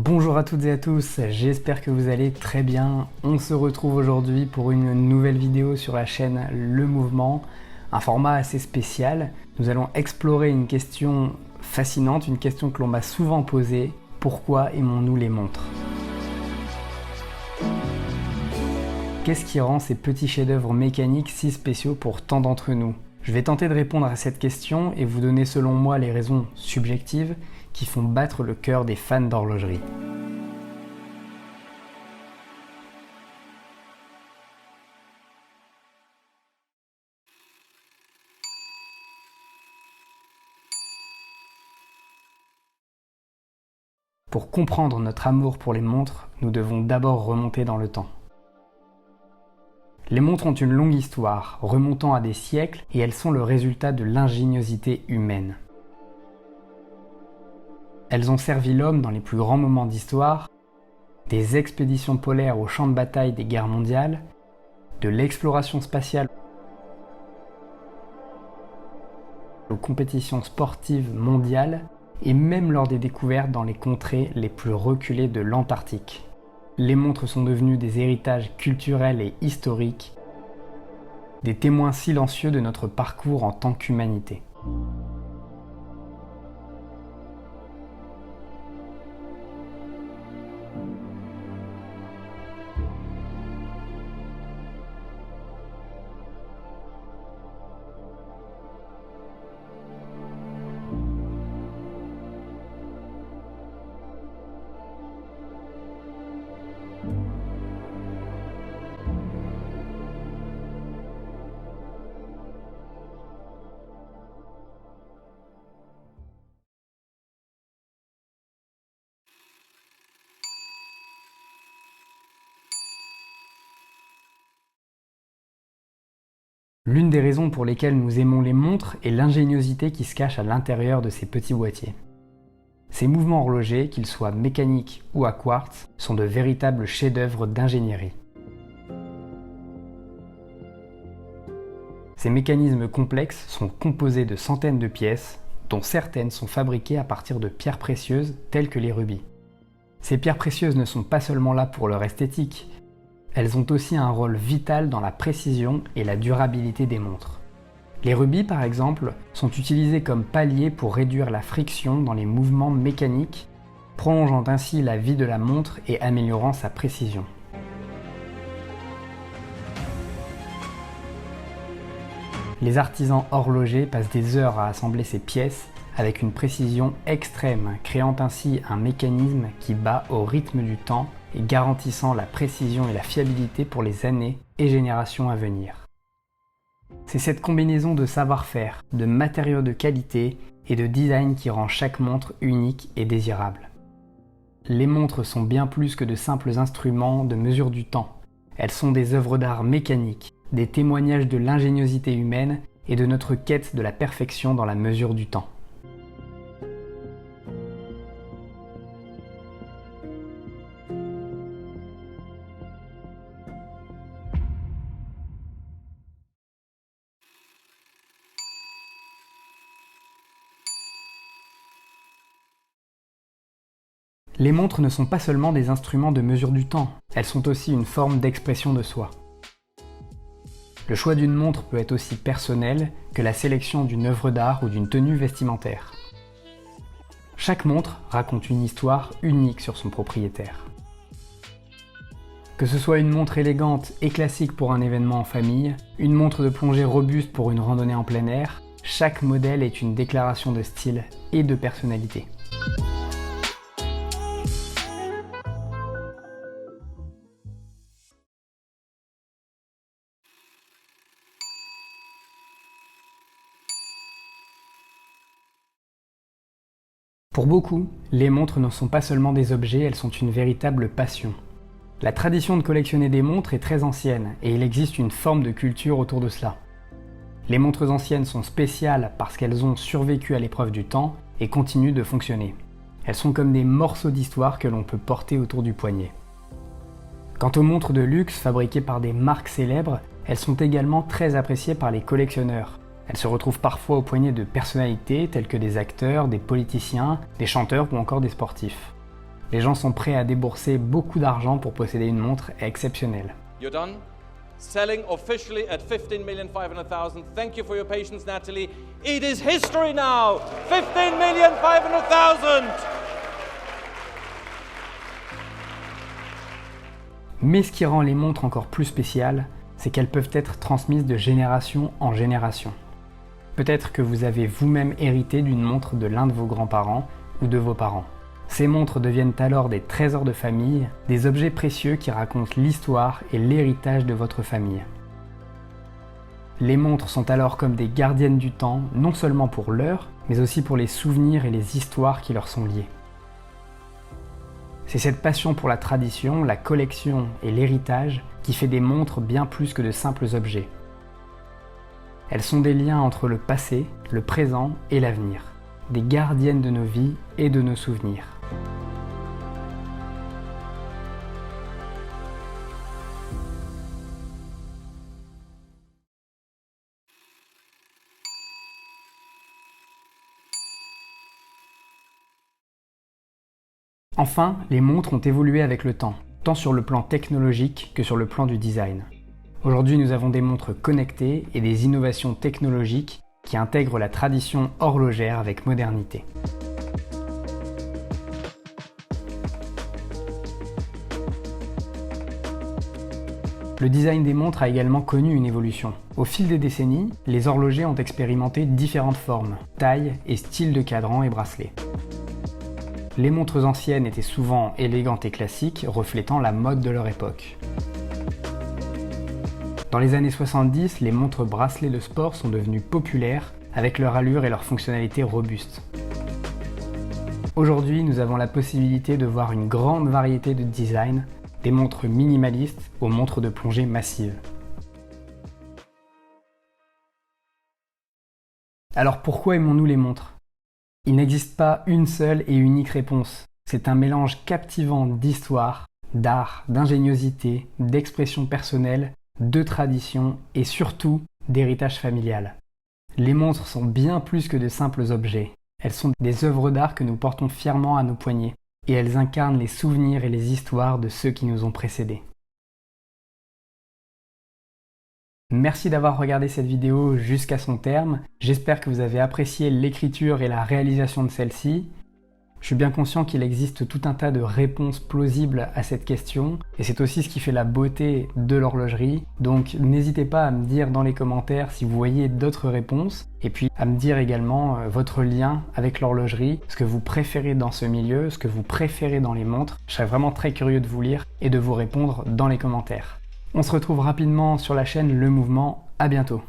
Bonjour à toutes et à tous, j'espère que vous allez très bien. On se retrouve aujourd'hui pour une nouvelle vidéo sur la chaîne Le Mouvement, un format assez spécial. Nous allons explorer une question fascinante, une question que l'on m'a souvent posée. Pourquoi aimons-nous les montres ? Qu'est-ce qui rend ces petits chefs-d'œuvre mécaniques si spéciaux pour tant d'entre nous ? Je vais tenter de répondre à cette question et vous donner selon moi les raisons subjectives qui font battre le cœur des fans d'horlogerie. Pour comprendre notre amour pour les montres, nous devons d'abord remonter dans le temps. Les montres ont une longue histoire, remontant à des siècles, et elles sont le résultat de l'ingéniosité humaine. Elles ont servi l'homme dans les plus grands moments d'histoire, des expéditions polaires au champ de bataille des guerres mondiales, de l'exploration spatiale aux compétitions sportives mondiales, et même lors des découvertes dans les contrées les plus reculées de l'Antarctique. Les montres sont devenues des héritages culturels et historiques, des témoins silencieux de notre parcours en tant qu'humanité. L'une des raisons pour lesquelles nous aimons les montres est l'ingéniosité qui se cache à l'intérieur de ces petits boîtiers. Ces mouvements horlogers, qu'ils soient mécaniques ou à quartz, sont de véritables chefs-d'œuvre d'ingénierie. Ces mécanismes complexes sont composés de centaines de pièces, dont certaines sont fabriquées à partir de pierres précieuses telles que les rubis. Ces pierres précieuses ne sont pas seulement là pour leur esthétique, elles ont aussi un rôle vital dans la précision et la durabilité des montres. Les rubis, par exemple, sont utilisés comme paliers pour réduire la friction dans les mouvements mécaniques, prolongeant ainsi la vie de la montre et améliorant sa précision. Les artisans horlogers passent des heures à assembler ces pièces avec une précision extrême, créant ainsi un mécanisme qui bat au rythme du temps et garantissant la précision et la fiabilité pour les années et générations à venir. C'est cette combinaison de savoir-faire, de matériaux de qualité et de design qui rend chaque montre unique et désirable. Les montres sont bien plus que de simples instruments de mesure du temps. Elles sont des œuvres d'art mécaniques, des témoignages de l'ingéniosité humaine et de notre quête de la perfection dans la mesure du temps. Les montres ne sont pas seulement des instruments de mesure du temps, elles sont aussi une forme d'expression de soi. Le choix d'une montre peut être aussi personnel que la sélection d'une œuvre d'art ou d'une tenue vestimentaire. Chaque montre raconte une histoire unique sur son propriétaire. Que ce soit une montre élégante et classique pour un événement en famille, une montre de plongée robuste pour une randonnée en plein air, chaque modèle est une déclaration de style et de personnalité. Pour beaucoup, les montres ne sont pas seulement des objets, elles sont une véritable passion. La tradition de collectionner des montres est très ancienne et il existe une forme de culture autour de cela. Les montres anciennes sont spéciales parce qu'elles ont survécu à l'épreuve du temps et continuent de fonctionner. Elles sont comme des morceaux d'histoire que l'on peut porter autour du poignet. Quant aux montres de luxe fabriquées par des marques célèbres, elles sont également très appréciées par les collectionneurs. Elles se retrouvent parfois au poignet de personnalités telles que des acteurs, des politiciens, des chanteurs ou encore des sportifs. Les gens sont prêts à débourser beaucoup d'argent pour posséder une montre exceptionnelle. You're done? Selling officially at 15,500,000. Thank you for your patience, Natalie. It is history now. 15,500,000. Mais ce qui rend les montres encore plus spéciales, c'est qu'elles peuvent être transmises de génération en génération. Peut-être que vous avez vous-même hérité d'une montre de l'un de vos grands-parents ou de vos parents. Ces montres deviennent alors des trésors de famille, des objets précieux qui racontent l'histoire et l'héritage de votre famille. Les montres sont alors comme des gardiennes du temps, non seulement pour l'heure, mais aussi pour les souvenirs et les histoires qui leur sont liées. C'est cette passion pour la tradition, la collection et l'héritage qui fait des montres bien plus que de simples objets. Elles sont des liens entre le passé, le présent et l'avenir, des gardiennes de nos vies et de nos souvenirs. Enfin, les montres ont évolué avec le temps, tant sur le plan technologique que sur le plan du design. Aujourd'hui, nous avons des montres connectées et des innovations technologiques qui intègrent la tradition horlogère avec modernité. Le design des montres a également connu une évolution. Au fil des décennies, les horlogers ont expérimenté différentes formes, tailles et styles de cadrans et bracelets. Les montres anciennes étaient souvent élégantes et classiques, reflétant la mode de leur époque. Dans les années 70, les montres bracelets de sport sont devenues populaires avec leur allure et leur fonctionnalité robustes. Aujourd'hui, nous avons la possibilité de voir une grande variété de designs, des montres minimalistes aux montres de plongée massives. Alors pourquoi aimons-nous les montres ? Il n'existe pas une seule et unique réponse. C'est un mélange captivant d'histoire, d'art, d'ingéniosité, d'expression personnelle, de tradition et surtout d'héritage familial. Les montres sont bien plus que de simples objets. Elles sont des œuvres d'art que nous portons fièrement à nos poignets et elles incarnent les souvenirs et les histoires de ceux qui nous ont précédés. Merci d'avoir regardé cette vidéo jusqu'à son terme. J'espère que vous avez apprécié l'écriture et la réalisation de celle-ci. Je suis bien conscient qu'il existe tout un tas de réponses plausibles à cette question et c'est aussi ce qui fait la beauté de l'horlogerie. Donc n'hésitez pas à me dire dans les commentaires si vous voyez d'autres réponses et puis à me dire également votre lien avec l'horlogerie, ce que vous préférez dans ce milieu, ce que vous préférez dans les montres. Je serais vraiment très curieux de vous lire et de vous répondre dans les commentaires. On se retrouve rapidement sur la chaîne Le Mouvement, à bientôt.